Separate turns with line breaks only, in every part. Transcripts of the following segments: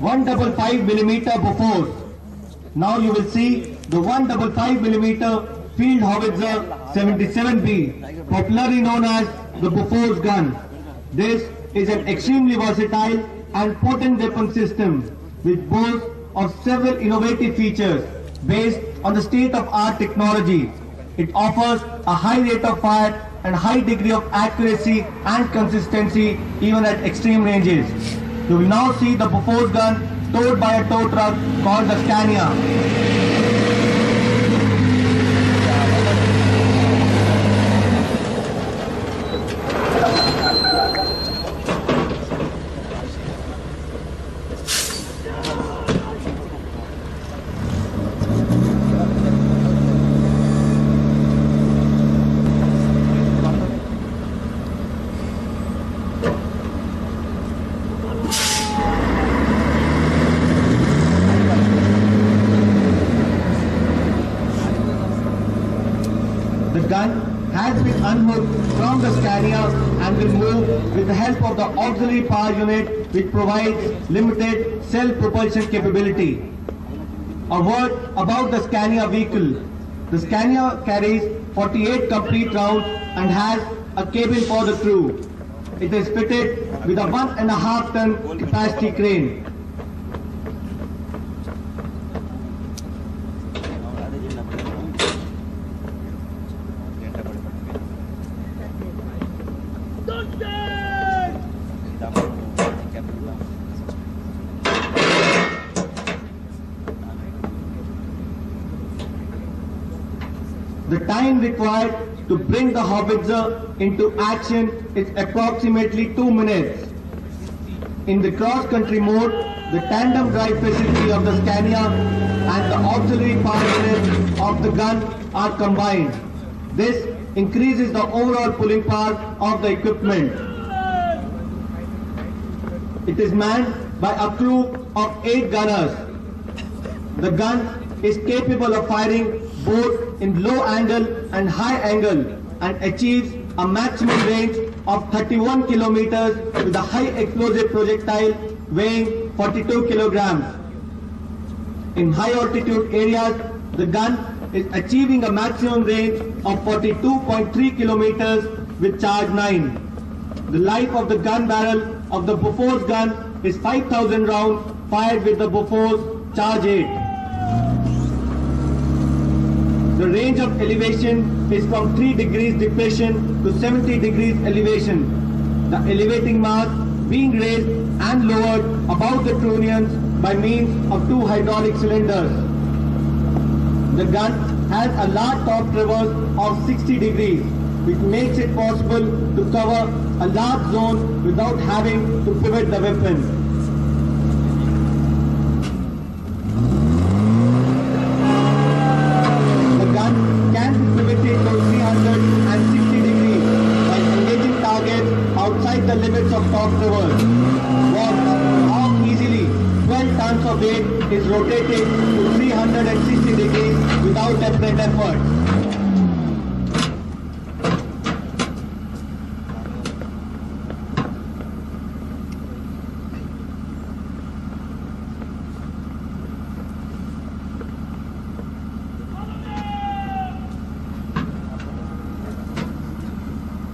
155mm Bofors. Now you will see the 155mm Field Howitzer 77B, popularly known as the Bofors gun. This is an extremely versatile and potent weapon system which boasts of several innovative features based on the state-of-art technology. It offers a high rate of fire and high degree of accuracy and consistency even at extreme ranges. You will now see the Bofors gun towed by a tow truck called the Scania. The gun has been unhooked from the Scania and will move with the help of the auxiliary power unit which provides limited self-propulsion capability. A word about the Scania vehicle. The Scania carries 48 complete rounds and has a cabin for the crew. It is fitted with a 1.5 ton capacity crane. The time required to bring the howitzer into action is approximately 2 minutes. In the cross-country mode, the tandem drive facility of the Scania and the auxiliary power unit of the gun are combined. This increases the overall pulling power of the equipment. It is manned by a crew of 8 gunners. The gun is capable of firing both in low angle and high angle and achieves a maximum range of 31 kilometers with a high explosive projectile weighing 42 kilograms. In high altitude areas, the gun is achieving a maximum range of 42.3 kilometers with charge 9. The life of the gun barrel of the Bofors gun is 5,000 rounds fired with the Bofors charge 8. The range of elevation is from 3 degrees depression to 70 degrees elevation. The elevating mass being raised and lowered above the trunnions by means of 2 hydraulic cylinders. The gun has a large top traverse of 60 degrees, which makes it possible to cover a large zone without having to pivot the weapon. Outside the limits of top traverse. Watch how easily 12 tons of weight is rotated to 360 degrees without apparent effort.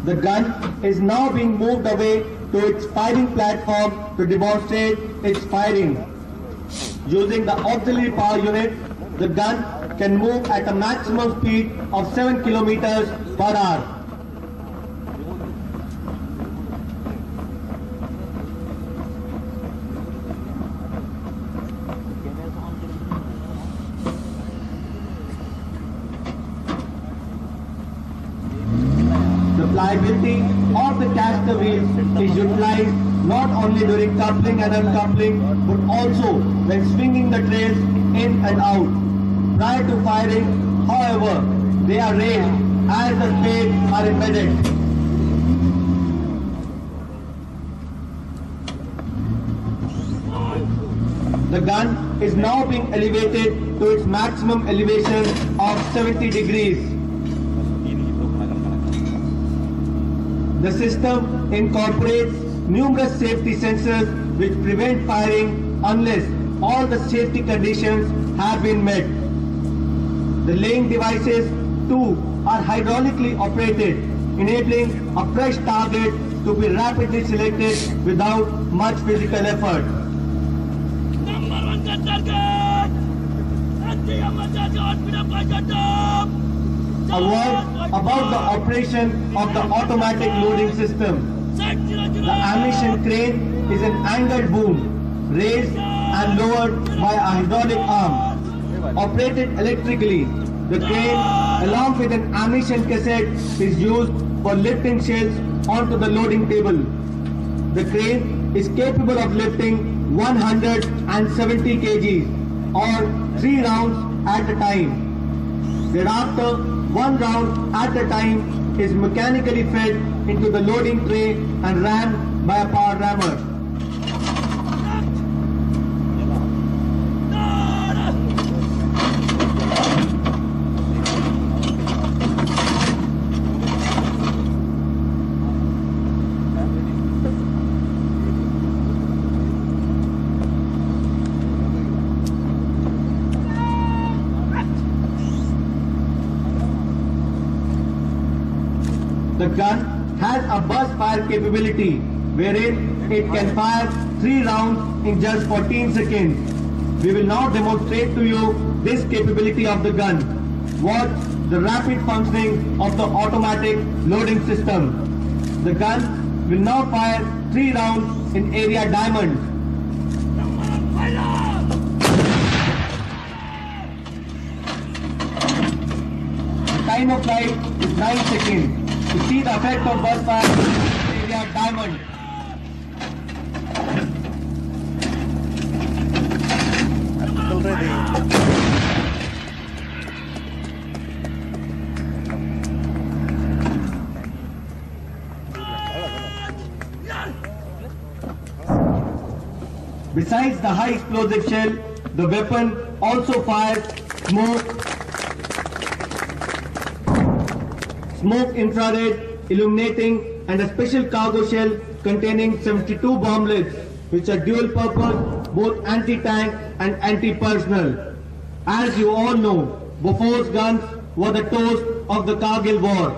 The gun is now being moved away to its firing platform to demonstrate its firing. Using the auxiliary power unit, the gun can move at a maximum speed of 7 kilometers per hour. Pliability of the caster wheels is utilized not only during coupling and uncoupling but also when swinging the trails in and out. Prior to firing, however, they are raised as the spades are embedded. The gun is now being elevated to its maximum elevation of 70 degrees. The system incorporates numerous safety sensors which prevent firing unless all the safety conditions have been met. The laying devices too are hydraulically operated, enabling a fresh target to be rapidly selected without much physical effort.
Number one target!
A word about the operation of the automatic loading system. The ammunition crane is an angled boom, raised and lowered by a hydraulic arm. Operated electrically, the crane, along with an ammunition cassette, is used for lifting shells onto the loading table. The crane is capable of lifting 170 kgs or 3 rounds at a time. Thereafter, 1 round at a time is mechanically fed into the loading tray and rammed by a power rammer. The gun has a burst fire capability wherein it can fire 3 rounds in just 14 seconds. We will now demonstrate to you this capability of the gun. Watch the rapid functioning of the automatic loading system. The gun will now fire 3 rounds in area diamond. The time of flight is 9 seconds. To see the effect of burst fire in area diamond. Besides the high explosive shell, the weapon also fires smoke infrared, illuminating, and a special cargo shell containing 72 bomblets, which are dual purpose, both anti-tank and anti-personnel. As you all know, Bofor's guns were the toast of the Kargil war.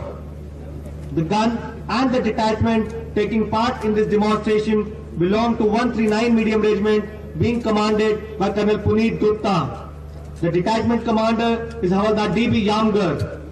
The gun and the detachment taking part in this demonstration belong to 139 Medium Regiment, being commanded by Colonel Puneet Gupta. The detachment commander is Havaldar D.B. Yamgar.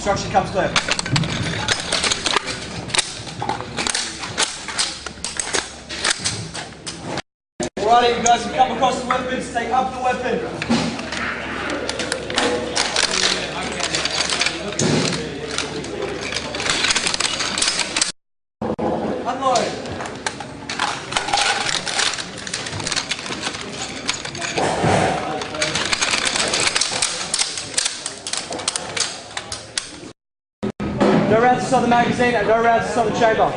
Instruction comes clear. Alrighty, you guys can come across the weapons, take up the weapon. Unload. No rounds inside the magazine and no rounds inside the chamber.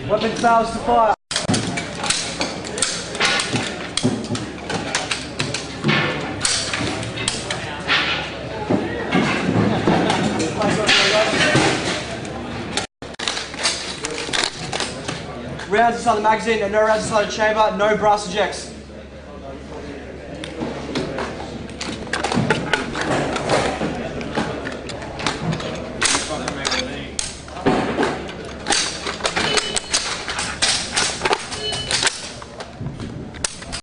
Weapon fails to fire. Rounds inside the magazine and no rounds inside the chamber, no brass ejects.